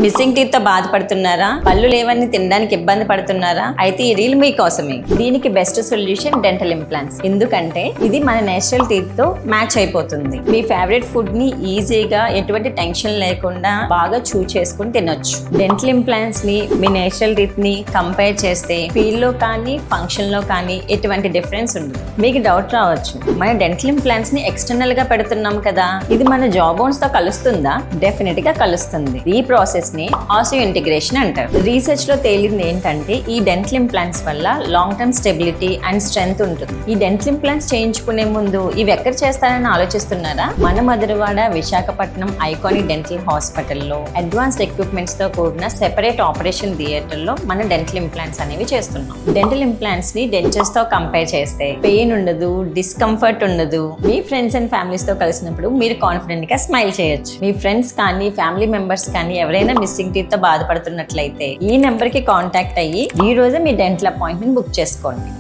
Missing teeth తో బాధపడుతున్నారా? పళ్ళు లేవని తినడానికి ఇబ్బంది పడుతున్నారా? అయితే ఈ రీల్ మీకోసమే. దీనికి బెస్ట్ సొల్యూషన్ డెంటల్ ఇంప్లాంట్స్. ఎందుకంటే ఇది మన నేచురల్ టీత్ తో మ్యాచ్ అయిపోతుంది. మీ ఫేవరెట్ ఫుడ్ ని ఈజీగా ఎటువంటి టెన్షన్ లేకుండా బాగా చూ చేసుకుని తినొచ్చు. డెంటల్ ఇంప్లాంట్స్ ని మీ నేచురల్ టీత్ ని కంపేర్ చేస్తే ఫీల్ లో కానీ ఫంక్షన్ లో కానీ ఎటువంటి డిఫరెన్స్ ఉండదు. మీకు డౌట్ రావచ్చు, మన డెంటల్ ఇంప్లాంట్స్ ని ఎక్స్టర్నల్ గా పెడుతున్నాం కదా, ఇది మన జా బోన్స్ తో కలుస్తుందా? డెఫినెట్ గా కలుస్తుంది. ఈ ప్రాసెస్ ని ఆసియో ఇంటిగ్రేషన్ అంటారు. రీసెర్చ్ లో తేలింది ఏంటంటే ఈ డెంటల్ ఇంప్లాంట్స్ వల్ల long term stability and strength ఉంటుంది. ఈ డెంటల్ ఇంప్లాంట్స్ చేయించుకునే ముందు ఇవి ఎక్కడ చేస్తారని ఆలోచిస్తున్నారా? మన మధురవాడ విశాఖపట్నం ఐకానిక్ డెంటల్ హాస్పిటల్లో అడ్వాన్స్డ్ ఎక్విప్మెంట్స్ తో కూడిన సెపరేట్ ఆపరేషన్ థియేటర్ లో మన డెంటల్ ఇంప్లాంట్స్ అనేవి చేస్తున్నాం. డెంటల్ ఇంప్లాంట్స్ ని డెంచర్స్ తో కంపేర్ చేస్తే పెయిన్ ఉండదు, డిస్కంఫర్ట్ ఉండదు. మీ ఫ్రెండ్స్ అండ్ ఫ్యామిలీస్ తో కలిసినప్పుడు మీరు కాన్ఫిడెంట్ గా స్మైల్ చేయొచ్చు. మీ ఫ్రెండ్స్ కానీ ఫ్యామిలీ మెంబర్స్ కానీ ఎవరైనా మిస్సింగ్ టీత్ తో బాధపడుతున్నట్లయితే ఈ నెంబర్ కి కాంటాక్ట్ అయ్యి ఈ రోజు మీ డెంటల్ అపాయింట్మెంట్ బుక్ చేసుకోండి.